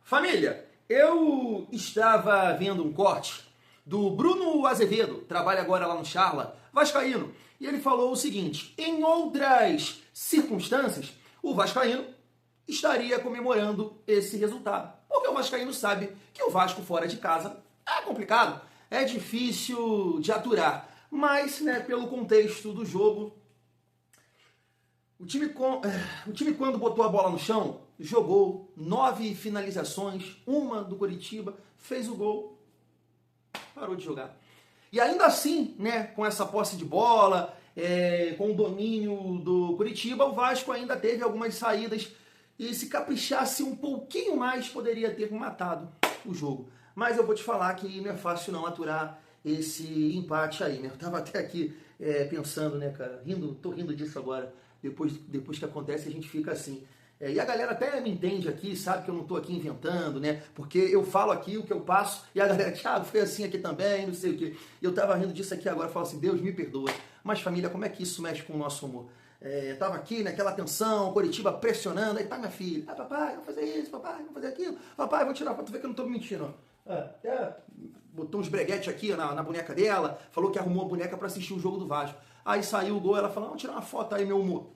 Família, eu estava vendo um corte do Bruno Azevedo, trabalha agora lá no Charla, vascaíno, e ele falou o seguinte: em outras circunstâncias, o vascaíno estaria comemorando esse resultado, porque o vascaíno sabe que o Vasco fora de casa é complicado, é difícil de aturar, mas, né, pelo contexto do jogo, o time quando botou a bola no chão, jogou 9 finalizações, uma do Coritiba, fez o gol, parou de jogar. E ainda assim, né, com essa posse de bola, com o domínio do Coritiba, o Vasco ainda teve algumas saídas e se caprichasse um pouquinho mais, poderia ter matado o jogo. Mas eu vou te falar que não é fácil não aturar esse empate aí, né? Eu tava até aqui pensando, né, cara, tô rindo disso agora. Depois que acontece, a gente fica assim. E a galera até me entende aqui, sabe que eu não estou aqui inventando, né? Porque eu falo aqui o que eu passo e a galera, Thiago, foi assim aqui também, não sei o quê. Eu tava rindo disso aqui agora, falo assim, Deus me perdoa. Mas família, como é que isso mexe com o nosso humor? Tava aqui naquela tensão, Coritiba pressionando, aí tá minha filha, papai, vou fazer isso, papai, vou fazer aquilo, papai, vou tirar, pra tu ver que eu não tô mentindo, ó. Botou uns breguetes aqui na boneca dela, falou que arrumou a boneca para assistir o jogo do Vasco. Aí saiu o gol, ela falou, vamos tirar uma foto aí, meu humor.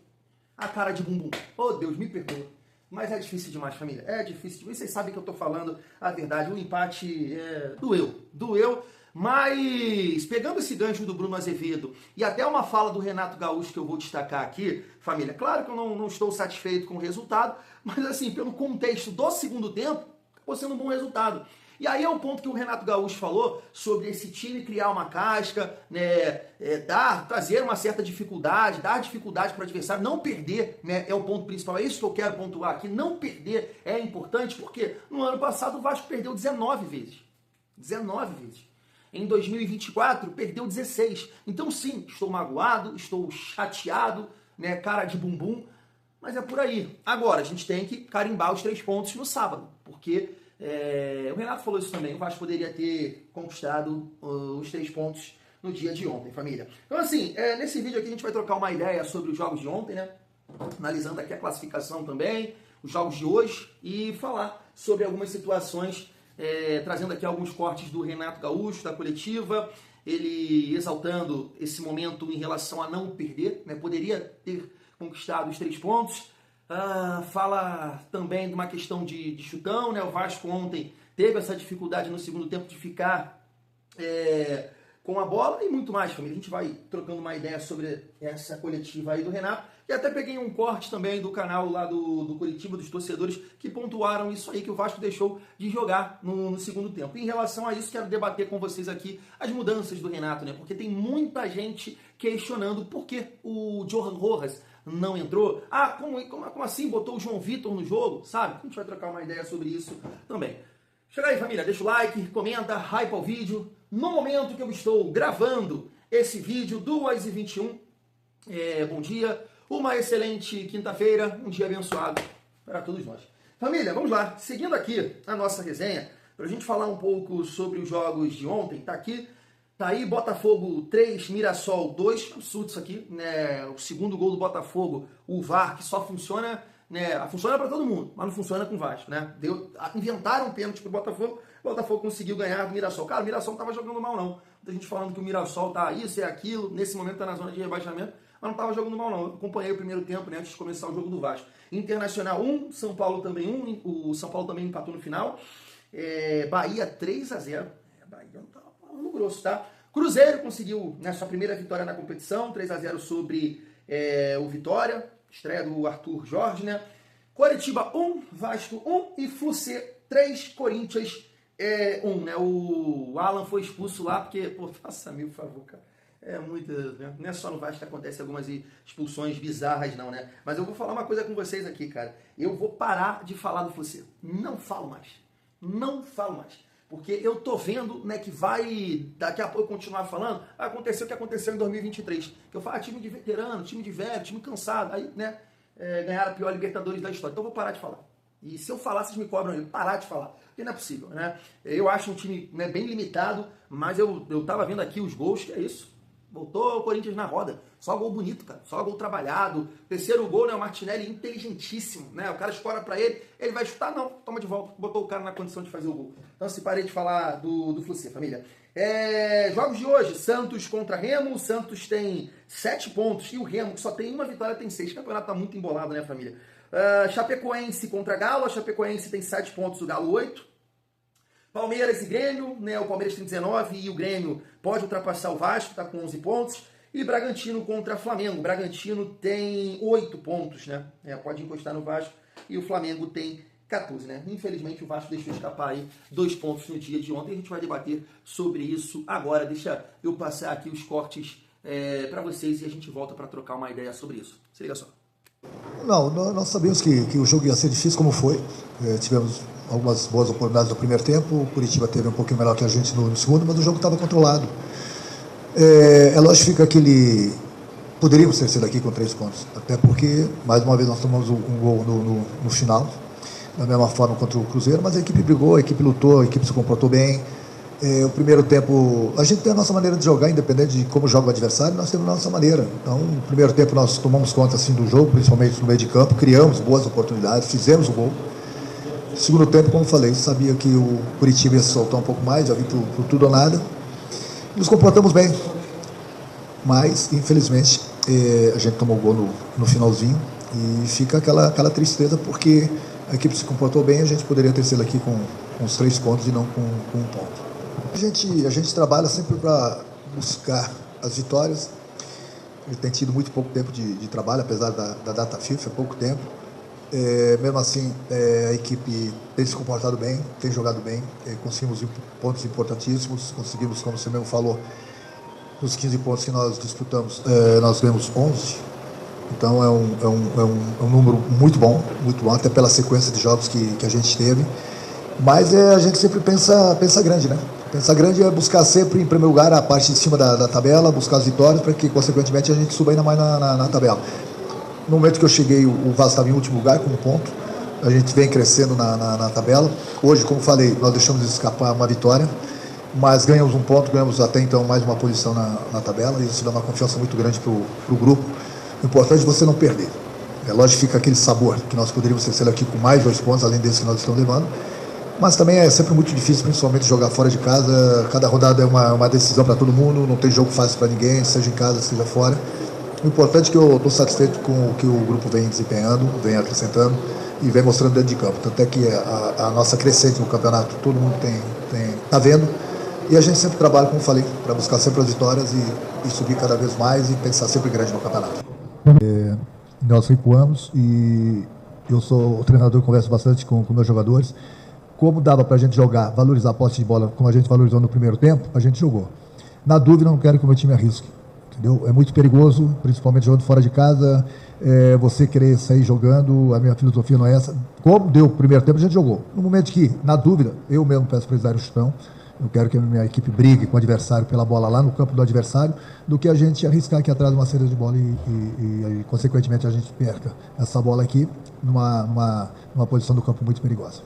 A cara de bumbum. Oh, Deus, me perdoa. Mas é difícil demais, família. É difícil demais. Vocês sabem que eu tô falando a verdade. O empate doeu. Mas, pegando esse gancho do Bruno Azevedo e até uma fala do Renato Gaúcho que eu vou destacar aqui, família, claro que eu não estou satisfeito com o resultado, mas assim, pelo contexto do segundo tempo, acabou sendo um bom resultado. E aí é o ponto que o Renato Gaúcho falou sobre esse time criar uma casca, né, trazer uma certa dificuldade, dar dificuldade para o adversário, não perder, né, é o ponto principal. É isso que eu quero pontuar aqui, não perder é importante, porque no ano passado o Vasco perdeu 19 vezes. 19 vezes. Em 2024 perdeu 16. Então sim, estou magoado, estou chateado, né, cara de bumbum, mas é por aí. Agora, a gente tem que carimbar os 3 pontos no sábado, porque... o Renato falou isso também, o Vasco poderia ter conquistado os 3 pontos no dia de ontem, família. Então assim, nesse vídeo aqui a gente vai trocar uma ideia sobre os jogos de ontem, né? Analisando aqui a classificação também, os jogos de hoje e falar sobre algumas situações, trazendo aqui alguns cortes do Renato Gaúcho, da coletiva, ele exaltando esse momento em relação a não perder, né? Poderia ter conquistado os 3 pontos. Fala também de uma questão de chutão, né? O Vasco ontem teve essa dificuldade no segundo tempo de ficar com a bola e muito mais, família. A gente vai trocando uma ideia sobre essa coletiva aí do Renato. E até peguei um corte também do canal lá do Coritiba, dos torcedores, que pontuaram isso aí, que o Vasco deixou de jogar no segundo tempo. Em relação a isso, quero debater com vocês aqui as mudanças do Renato, né? Porque tem muita gente questionando por que o Johan Rojas não entrou. Como assim botou o João Vitor no jogo? Sabe? A gente vai trocar uma ideia sobre isso também. Chega aí, família, deixa o like, comenta, hype ao vídeo. No momento que eu estou gravando esse vídeo, 2h21, bom dia, uma excelente quinta-feira, um dia abençoado para todos nós. Família, vamos lá, seguindo aqui a nossa resenha, para a gente falar um pouco sobre os jogos de ontem, tá aí Botafogo 3, Mirassol 2, absurdo isso aqui, né? O segundo gol do Botafogo, o VAR, que só funciona, né? Funciona para todo mundo, mas não funciona com o Vasco, né? Inventaram um pênalti pro Botafogo, o Botafogo conseguiu ganhar do Mirassol. Cara, o Mirassol não tava jogando mal não. Muita gente falando que o Mirassol tá isso e aquilo, nesse momento tá na zona de rebaixamento, mas não tava jogando mal não. Eu acompanhei o primeiro tempo, né, antes de começar o jogo do Vasco. Internacional 1, São Paulo também 1, o São Paulo também empatou no final. Bahia 3-0. Bahia não tava no grosso, tá? Cruzeiro conseguiu, né, sua primeira vitória na competição, 3-0 sobre o Vitória, estreia do Arthur Jorge, né? Coritiba 1, Vasco 1 e Flucê 3, Corinthians 1, né? O Alan foi expulso lá porque, pô, faça-me o favor, cara. Né? Não é só no Vasco que acontece algumas expulsões bizarras, não, né? Mas eu vou falar uma coisa com vocês aqui, cara. Eu vou parar de falar do Flucê. Não falo mais. Porque eu tô vendo, né, que vai, daqui a pouco, continuar falando, vai acontecer o que aconteceu em 2023. Que eu falo, time de veterano, time de velho, time cansado. Aí, né, ganharam a pior Libertadores da história. Então eu vou parar de falar. E se eu falar, vocês me cobram aí. Parar de falar. Porque não é possível, né? Eu acho um time, né, bem limitado, mas eu tava vendo aqui os gols, que é isso. Voltou o Corinthians na roda. Só gol bonito, cara. Só gol trabalhado. Terceiro gol, né? O Martinelli inteligentíssimo, né? O cara escora pra ele. Ele vai chutar? Não. Toma de volta. Botou o cara na condição de fazer o gol. Então, se parei de falar do Fluminense, família. Jogos de hoje. Santos contra Remo. O Santos tem 7 pontos. E o Remo, que só tem uma vitória, tem 6. O campeonato tá muito embolado, né, família? Chapecoense contra Galo. A Chapecoense tem 7 pontos. O Galo 8. Palmeiras e Grêmio, né? O Palmeiras tem 19 e o Grêmio pode ultrapassar o Vasco, está com 11 pontos. E Bragantino contra Flamengo. O Bragantino tem 8 pontos, né? Pode encostar no Vasco. E o Flamengo tem 14, né? Infelizmente o Vasco deixou escapar aí 2 pontos no dia de ontem. A gente vai debater sobre isso agora. Deixa eu passar aqui os cortes para vocês e a gente volta para trocar uma ideia sobre isso. Se liga só. Não, nós sabíamos que o jogo ia ser difícil como foi. Tivemos algumas boas oportunidades no primeiro tempo, o Curitiba teve um pouquinho melhor que a gente no segundo, mas o jogo estava controlado. Lógico que poderíamos ter sido aqui com 3 pontos, até porque, mais uma vez, nós tomamos um gol no final, da mesma forma contra o Cruzeiro, mas a equipe brigou, a equipe lutou, a equipe se comportou bem. O primeiro tempo, a gente tem a nossa maneira de jogar, independente de como joga o adversário, nós temos a nossa maneira. Então, no primeiro tempo nós tomamos conta assim, do jogo, principalmente no meio de campo, criamos boas oportunidades, fizemos o gol. Segundo tempo, como eu falei, sabia que o Curitiba ia se soltar um pouco mais, já vim por tudo ou nada. Nos comportamos bem, mas, infelizmente, a gente tomou o gol no finalzinho e fica aquela tristeza, porque a equipe se comportou bem, a gente poderia ter sido aqui com os 3 pontos e não com 1 ponto. A gente trabalha sempre para buscar as vitórias. Ele tem tido muito pouco tempo de trabalho, apesar da data FIFA, é pouco tempo. Mesmo assim, a equipe tem se comportado bem, tem jogado bem, conseguimos pontos importantíssimos, conseguimos, como você mesmo falou, nos 15 pontos que nós disputamos, nós ganhamos 11. Então é um número muito bom, até pela sequência de jogos que a gente teve. Mas a gente sempre pensa grande, né? Pensar grande é buscar sempre, em primeiro lugar, a parte de cima da tabela, buscar as vitórias para que, consequentemente, a gente suba ainda mais na tabela. No momento que eu cheguei, o Vasco estava em último lugar, com 1 ponto. A gente vem crescendo na tabela. Hoje, como falei, nós deixamos de escapar uma vitória, mas ganhamos 1 ponto, ganhamos até então mais uma posição na tabela, e isso dá uma confiança muito grande para o grupo. O importante é você não perder. Lógico que fica aquele sabor que nós poderíamos ter sido aqui com mais 2 pontos, além desse que nós estamos levando. Mas também é sempre muito difícil, principalmente jogar fora de casa. Cada rodada é uma decisão para todo mundo, não tem jogo fácil para ninguém, seja em casa, seja fora. O importante é que eu estou satisfeito com o que o grupo vem desempenhando, vem acrescentando e vem mostrando dentro de campo. Tanto é que a nossa crescente no campeonato, todo mundo está vendo. E a gente sempre trabalha, como falei, para buscar sempre as vitórias e subir cada vez mais e pensar sempre grande no campeonato. Nós recuamos e eu sou o treinador, converso bastante com meus jogadores. Como dava para a gente jogar, valorizar a posse de bola como a gente valorizou no primeiro tempo, a gente jogou. Na dúvida, não quero que o meu time arrisque. Entendeu? É muito perigoso, principalmente jogando fora de casa, você querer sair jogando, a minha filosofia não é essa. Como deu o primeiro tempo, a gente jogou. No momento que, na dúvida, eu mesmo peço para eles darem o chutão, eu quero que a minha equipe brigue com o adversário pela bola lá no campo do adversário, do que a gente arriscar aqui atrás de uma saída de bola e consequentemente, a gente perca essa bola aqui numa posição do campo muito perigosa.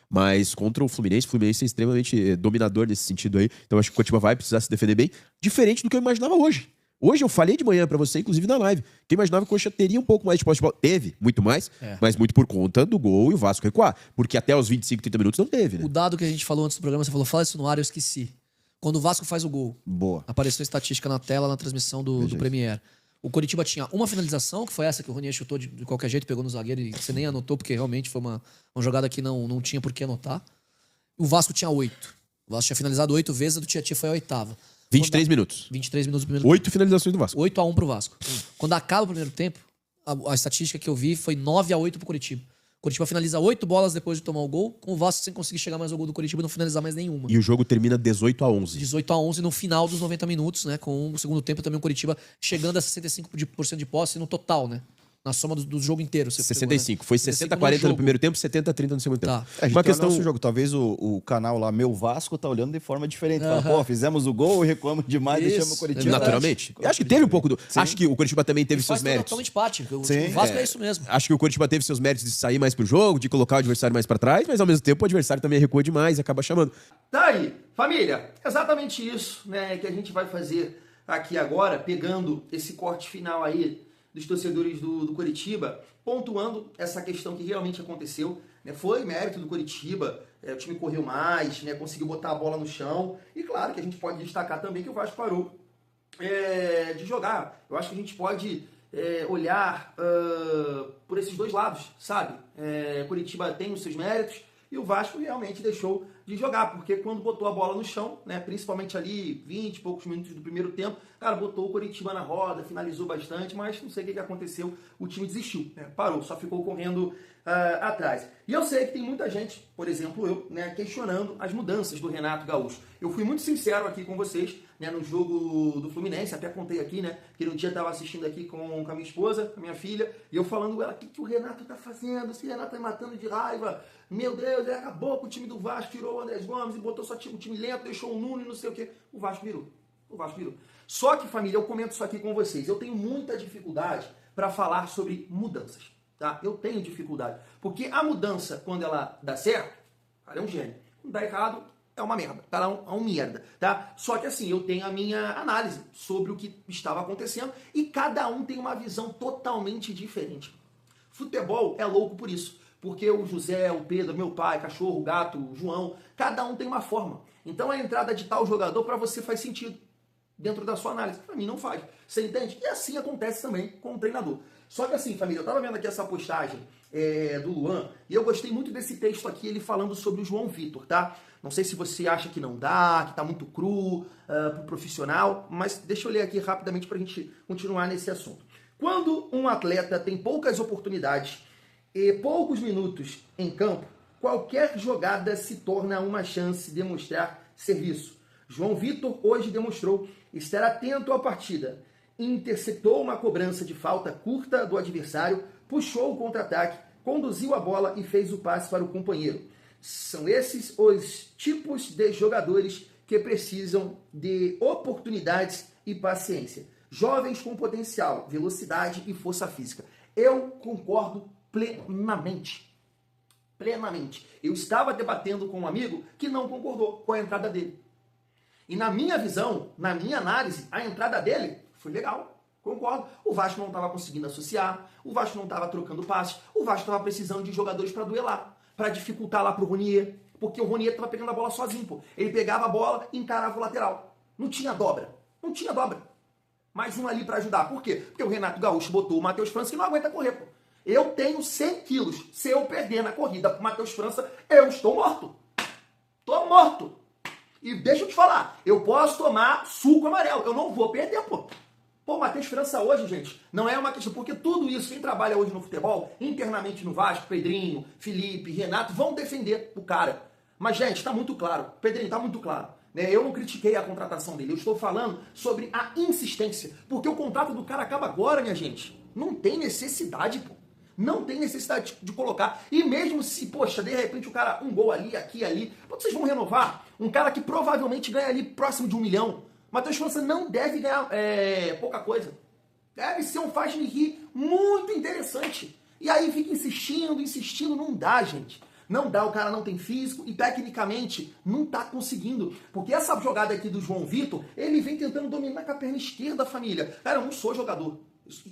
Mas contra o Fluminense é extremamente dominador nesse sentido aí. Então acho que o Coritiba vai precisar se defender bem, diferente do que eu imaginava hoje. Hoje eu falei de manhã pra você, inclusive na live, que eu imaginava que o Coxa teria um pouco mais de posse de bola. Teve, muito mais, mas muito por conta do gol e o Vasco recuar. Porque até os 25, 30 minutos não teve, né? O dado que a gente falou antes do programa, você falou, fala isso no ar, eu esqueci. Quando o Vasco faz o gol, boa, apareceu a estatística na tela, na transmissão do Premier. O Coritiba tinha uma finalização, que foi essa que o Ronier chutou de qualquer jeito, pegou no zagueiro e você nem anotou, porque realmente foi uma jogada que não tinha por que anotar. O Vasco tinha 8. O Vasco tinha finalizado 8 vezes, a do Tietchan foi a 8ª. 23 minutos. 23 minutos do primeiro tempo. 8 finalizações do Vasco. 8-1 pro Vasco. Quando acaba o primeiro tempo, a estatística que eu vi foi 9-8 pro Coritiba. O Coritiba finaliza 8 bolas depois de tomar o gol, com o Vasco sem conseguir chegar mais ao gol do Coritiba e não finalizar mais nenhuma. E o jogo termina 18-11. 18-11 no final dos 90 minutos, né? Com o segundo tempo também o Coritiba chegando a 65% de posse no total, né? Na soma do jogo inteiro. 65. Pegou, né? Foi 60-40 no primeiro tempo, 70-30 no segundo tempo. Tá. A gente uma questão do jogo. Talvez o canal lá, Meu Vasco, tá olhando de forma diferente. Fala, pô, fizemos o gol e recuamos demais, deixamos o Coritiba. Naturalmente. Eu acho que teve um pouco do... Sim. Acho que o Coritiba também teve seus méritos. Totalmente empate. O Vasco é isso mesmo. Acho que o Coritiba teve seus méritos de sair mais pro jogo, de colocar o adversário mais pra trás, mas ao mesmo tempo o adversário também recua demais e acaba chamando. Tá aí, família, exatamente isso, né, que a gente vai fazer aqui agora, pegando esse corte final aí dos torcedores do Coritiba, pontuando essa questão que realmente aconteceu, né? Foi mérito do Coritiba, o time correu mais, né? Conseguiu botar a bola no chão, e claro que a gente pode destacar também que o Vasco parou de jogar. Eu acho que a gente pode olhar por esses dois lados, sabe? Coritiba tem os seus méritos, e o Vasco realmente deixou de jogar, porque quando botou a bola no chão, né, principalmente ali 20 e poucos minutos do primeiro tempo, cara, botou o Coritiba na roda, finalizou bastante, mas não sei o que aconteceu, o time desistiu, né, parou, só ficou correndo atrás. E eu sei que tem muita gente, por exemplo eu, né, questionando as mudanças do Renato Gaúcho. Eu fui muito sincero aqui com vocês, né, no jogo do Fluminense, até contei aqui, né, que no dia eu estava assistindo aqui com a minha esposa, com a minha filha, e eu falando ela, o que o Renato tá fazendo? Esse Renato tá me matando de raiva, meu Deus, ele acabou com o time do Vasco, tirou o Andrés Gomes e botou só um time lento, deixou o Nuno e não sei o que. O Vasco virou. Só que, família, eu comento isso aqui com vocês, eu tenho muita dificuldade para falar sobre mudanças, tá? Eu tenho dificuldade, porque a mudança, quando ela dá certo, cara, é um gênio. Quando dá errado, é uma merda, tá? É um merda, tá? Só que assim, eu tenho a minha análise sobre o que estava acontecendo e cada um tem uma visão totalmente diferente. Futebol é louco por isso, porque o José, o Pedro, meu pai, cachorro, gato, o João, cada um tem uma forma. Então a entrada de tal jogador para você faz sentido dentro da sua análise. Para mim não faz. Você entende? E assim acontece também com o treinador. Só que assim, família, eu tava vendo aqui essa postagem do Luan e eu gostei muito desse texto aqui, ele falando sobre o João Vitor, tá? Não sei se você acha que não dá, que tá muito cru pro profissional, mas deixa eu ler aqui rapidamente pra gente continuar nesse assunto. Quando um atleta tem poucas oportunidades e poucos minutos em campo, qualquer jogada se torna uma chance de mostrar serviço. João Vitor hoje demonstrou estar atento à partida. Interceptou uma cobrança de falta curta do adversário, puxou o contra-ataque, conduziu a bola e fez o passe para o companheiro. São esses os tipos de jogadores que precisam de oportunidades e paciência. Jovens com potencial, velocidade e força física. Eu concordo plenamente. Eu estava debatendo com um amigo que não concordou com a entrada dele. E na minha visão, na minha análise, a entrada dele foi legal. Concordo. O Vasco não estava conseguindo associar, o Vasco não estava trocando passes, o Vasco estava precisando de jogadores para duelar, para dificultar lá pro Ronier, porque o Ronier estava pegando a bola sozinho, pô. Ele pegava a bola e encarava o lateral. Não tinha dobra. Mais um ali para ajudar. Por quê? Porque o Renato Gaúcho botou o Matheus França que não aguenta correr, pô. Eu tenho 100 quilos. Se eu perder na corrida pro Matheus França, eu estou morto. Tô morto. E deixa eu te falar, eu posso tomar suco amarelo. Eu não vou perder, pô. Pô, Matheus França hoje, gente, não é uma questão, porque tudo isso, quem trabalha hoje no futebol, internamente no Vasco, Pedrinho, Felipe, Renato, vão defender o cara. Mas, gente, tá muito claro. Pedrinho, tá muito claro. Né? Eu não critiquei a contratação dele, eu estou falando sobre a insistência. Porque o contrato do cara acaba agora, minha gente. Não tem necessidade, pô. Não tem necessidade de colocar. E mesmo se, poxa, de repente o cara, um gol ali, aqui, ali, vocês vão renovar? Um cara que provavelmente ganha ali próximo de 1 milhão. Matheus França não deve ganhar pouca coisa. Deve ser um faz-me-rir muito interessante. E aí fica insistindo, não dá, gente. Não dá, o cara não tem físico e tecnicamente não tá conseguindo. Porque essa jogada aqui do João Vitor, ele vem tentando dominar com a perna esquerda, família. Cara, eu não sou jogador.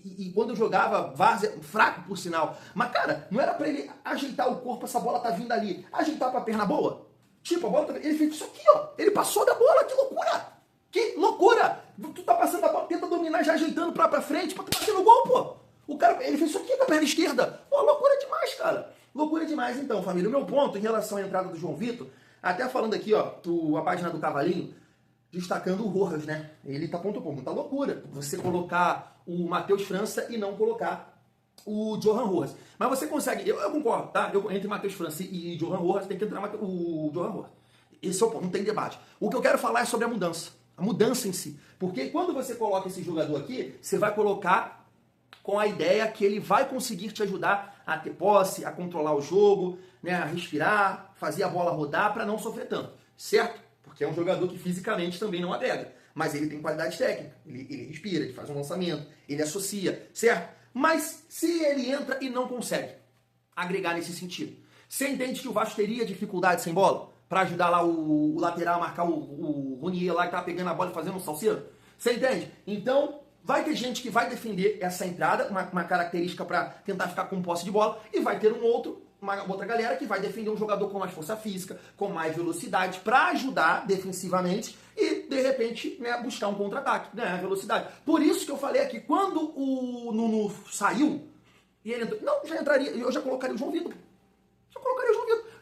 E quando eu jogava, várzea, fraco por sinal. Mas, cara, não era pra ele ajeitar o corpo, essa bola tá vindo ali. Ajeitar pra perna boa? Tipo, a bola tá... Ele fez isso aqui, ó. Ele passou da bola, que loucura! Que loucura! Tu tá passando a bola, tenta dominar já ajeitando pra frente, pra tu bater no gol, pô. O cara, ele fez isso aqui com a perna esquerda. Pô, loucura demais, cara. Loucura demais, então, família. O meu ponto em relação à entrada do João Vitor, até falando aqui, ó, a página do Cavalinho, destacando o Rojas, né? Ele tá ponto a ponto. Tá loucura você colocar o Matheus França e não colocar o Johan Rojas. Mas você consegue, eu concordo, tá? Entre Matheus França e Johan Rojas, tem que entrar o Johan Rojas. Esse é o ponto, não tem debate. O que eu quero falar é sobre a mudança em si. Porque quando você coloca esse jogador aqui, você vai colocar com a ideia que ele vai conseguir te ajudar a ter posse, a controlar o jogo, né, a respirar, fazer a bola rodar para não sofrer tanto, certo? Porque é um jogador que fisicamente também não agrega, mas ele tem qualidade técnica, ele respira, ele faz um lançamento, ele associa, certo? Mas se ele entra e não consegue agregar nesse sentido, você entende que o Vasco teria dificuldade sem bola para ajudar lá o lateral a marcar o Ronier lá que tá pegando a bola e fazendo um salseiro? Você entende? Então, vai ter gente que vai defender essa entrada, uma característica para tentar ficar com posse de bola, e vai ter uma outra galera que vai defender um jogador com mais força física, com mais velocidade, para ajudar defensivamente e, de repente, né, buscar um contra-ataque, ganhar velocidade. Por isso que eu falei aqui, quando o Nuno saiu, e ele entrou, não, já entraria, eu já colocaria o João Vitor.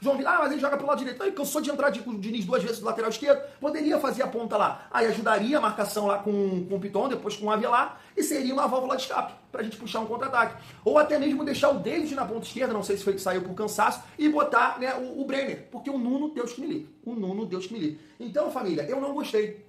João Vitor, mas ele joga pelo lado direito. Aí cansou de entrar com o Diniz 2 vezes do lateral esquerdo. Poderia fazer a ponta lá. Aí ajudaria a marcação lá com o Piton, depois com o Avelar, e seria uma válvula de escape pra gente puxar um contra-ataque. Ou até mesmo deixar o David na ponta esquerda, não sei se foi que saiu por cansaço, e botar, né, o Brenner. Porque o Nuno, Deus que me livre. O Nuno, Deus que me livre. Então, família, eu não gostei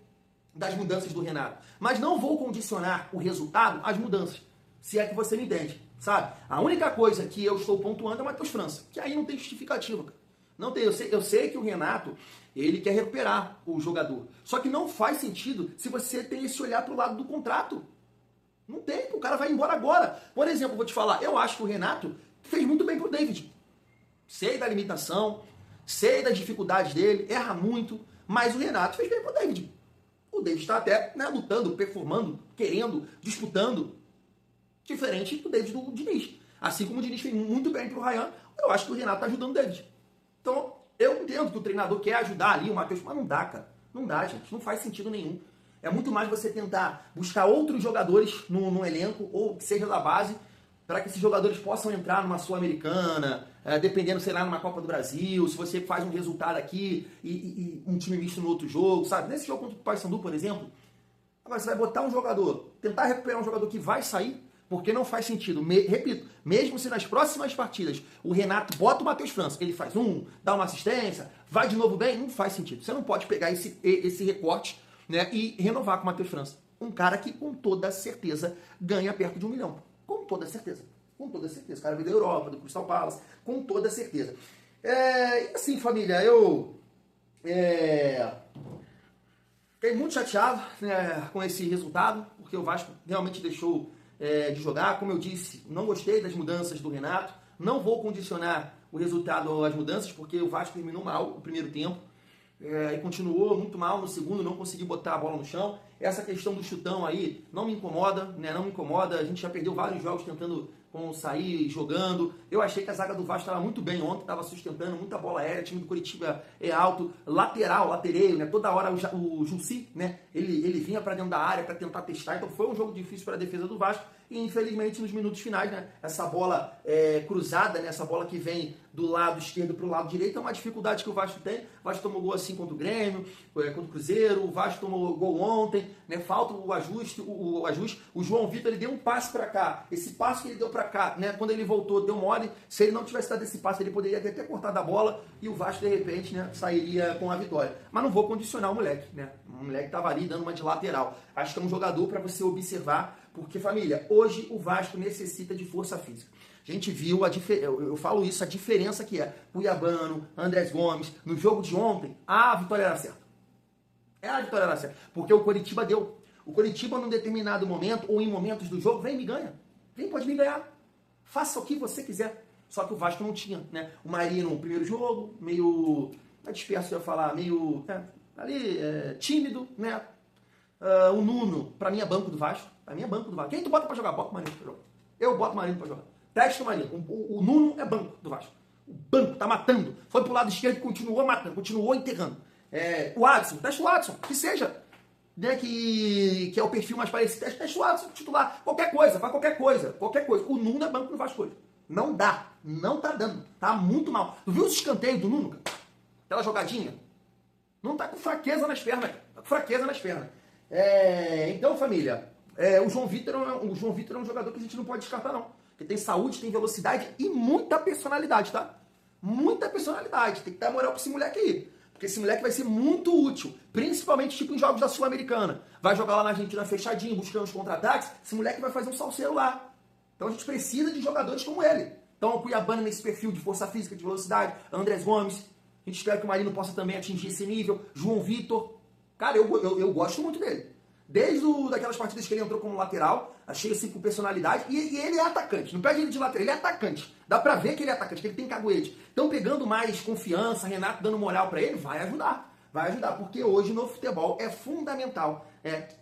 das mudanças do Renato. Mas não vou condicionar o resultado às mudanças. Se é que você me entende, sabe? A única coisa que eu estou pontuando é o Matheus França. Que aí não tem justificativa, cara. Não tem, eu sei que o Renato, ele quer recuperar o jogador. Só que não faz sentido se você tem esse olhar pro lado do contrato. Não tem, o cara vai embora agora. Por exemplo, vou te falar, eu acho que o Renato fez muito bem pro David. Sei da limitação, sei das dificuldades dele, erra muito, mas o Renato fez bem pro David. O David está até, né, lutando, performando, querendo, disputando. Diferente do David do Diniz. Assim como o Diniz fez muito bem pro Ryan, eu acho que o Renato tá ajudando o David. Então, eu entendo que o treinador quer ajudar ali o Matheus, mas não dá, cara. Não dá, gente. Não faz sentido nenhum. É muito mais você tentar buscar outros jogadores no elenco, ou que seja da base, para que esses jogadores possam entrar numa Sul-Americana, dependendo, sei lá, numa Copa do Brasil, se você faz um resultado aqui e um time misto no outro jogo, sabe? Nesse jogo contra o Paysandu, por exemplo, agora você vai botar um jogador, tentar recuperar um jogador que vai sair, porque não faz sentido. Repito, mesmo se nas próximas partidas o Renato bota o Matheus França, ele faz dá uma assistência, vai de novo bem, não faz sentido. Você não pode pegar esse recorte, né, e renovar com o Matheus França. Um cara que com toda certeza ganha perto de 1 milhão. Com toda certeza. Com toda certeza. O cara veio da Europa, do Crystal Palace, com toda certeza. E assim, família, eu fiquei muito chateado, né, com esse resultado, porque o Vasco realmente deixou de jogar. Como eu disse, não gostei das mudanças do Renato, não vou condicionar o resultado às mudanças, porque o Vasco terminou mal o primeiro tempo, e continuou muito mal no segundo, não conseguiu botar a bola no chão. Essa questão do chutão aí não me incomoda, né? Não me incomoda, a gente já perdeu vários jogos tentando sair jogando. Eu achei que a zaga do Vasco estava muito bem ontem, estava sustentando, muita bola aérea, o time do Curitiba é alto, latereio, né? Toda hora o Jussi, né? Ele vinha para dentro da área para tentar testar, então foi um jogo difícil para a defesa do Vasco. E infelizmente nos minutos finais, né, essa bola cruzada, né, essa bola que vem do lado esquerdo para o lado direito é uma dificuldade que o Vasco tem. O Vasco tomou gol assim contra o Grêmio, contra o Cruzeiro, o Vasco tomou gol ontem, né, falta o ajuste. O João Vitor, ele deu um passe para cá, esse passe que ele deu para cá, né, quando ele voltou, deu mole. Se ele não tivesse dado esse passe, ele poderia ter até cortado a bola e o Vasco de repente, né, sairia com a vitória. Mas não vou condicionar o moleque, né? O moleque estava ali dando uma de lateral. Acho que é um jogador para você observar. Porque, família, hoje o Vasco necessita de força física. A gente viu, eu falo isso, a diferença que é Cuiabano, Andrés Gomes. No jogo de ontem, a vitória era certa. A vitória era certa. Porque o Coritiba deu. O Coritiba, num determinado momento, ou em momentos do jogo, vem e me ganha. Vem, pode me ganhar. Faça o que você quiser. Só que o Vasco não tinha, né? O Marinho no primeiro jogo, meio disperso, eu ia falar, meio tímido, né? O Nuno, pra mim, é banco do Vasco. Pra mim é banco do Vasco. Quem tu bota pra jogar? Bota o Marinho pra jogar. Eu boto o Marinho pra jogar. Testa o Marinho. O Nuno é banco do Vasco. O banco tá matando. Foi pro lado esquerdo e continuou matando. Continuou enterrando. O Adson. Testa o Adson. Que seja. Né, que é o perfil mais parecido. Testa o Adson, titular. Qualquer coisa. Faz qualquer coisa. Qualquer coisa. O Nuno é banco do Vasco hoje. Não dá. Não tá dando. Tá muito mal. Tu viu os escanteios do Nuno? Aquela jogadinha? Não tá com fraqueza nas pernas. Tá com fraqueza nas pernas. Então, família, o João Vitor é um jogador que a gente não pode descartar, não. Porque tem saúde, tem velocidade e muita personalidade, tá? Muita personalidade. Tem que dar moral pra esse moleque aí. Porque esse moleque vai ser muito útil. Principalmente tipo em jogos da Sul-Americana. Vai jogar lá na Argentina fechadinho, buscando os contra-ataques. Esse moleque vai fazer um salseiro lá. Então a gente precisa de jogadores como ele. Então o Cuiabano nesse perfil de força física, de velocidade. Andrés Gomes. A gente espera que o Marino possa também atingir esse nível. João Vitor. Cara, eu gosto muito dele. Desde daquelas partidas que ele entrou como lateral, achei assim com personalidade. E ele é atacante. Não pede ele de lateral, ele é atacante. Dá pra ver que ele é atacante, que ele tem caguete. Então, pegando mais confiança, Renato dando moral pra ele, vai ajudar. Vai ajudar, porque hoje no futebol é fundamental.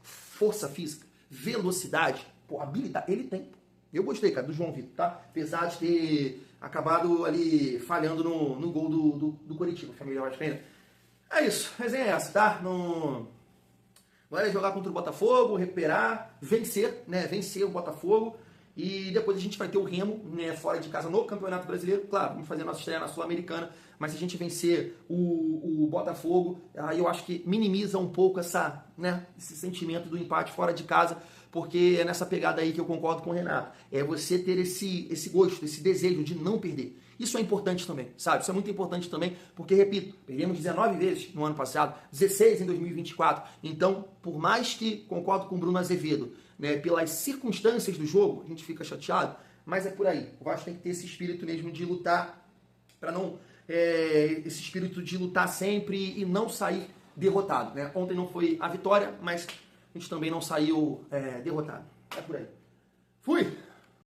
Força física, velocidade, habilidade. Ele tem. Eu gostei, cara, do João Vitor, tá? Apesar de ter acabado ali falhando no gol do Coritiba, família vascaína. É isso, a resenha é essa, tá? Agora é jogar contra o Botafogo, recuperar, vencer, né? Vencer o Botafogo. E depois a gente vai ter o Remo, né, fora de casa no Campeonato Brasileiro. Claro, vamos fazer nossa estreia na Sul-Americana, mas se a gente vencer o Botafogo, aí eu acho que minimiza um pouco esse sentimento do empate fora de casa, porque é nessa pegada aí que eu concordo com o Renato. É você ter esse gosto, esse desejo de não perder. Isso é importante também, sabe? Isso é muito importante também, porque, repito, perdemos 19 vezes no ano passado, 16 em 2024. Então, por mais que concordo com o Bruno Azevedo, né, pelas circunstâncias do jogo, a gente fica chateado, mas é por aí. O Vasco tem que ter esse espírito mesmo de lutar, para não... esse espírito de lutar sempre e não sair derrotado, né? Ontem não foi a vitória, mas a gente também não saiu derrotado. É por aí. Fui!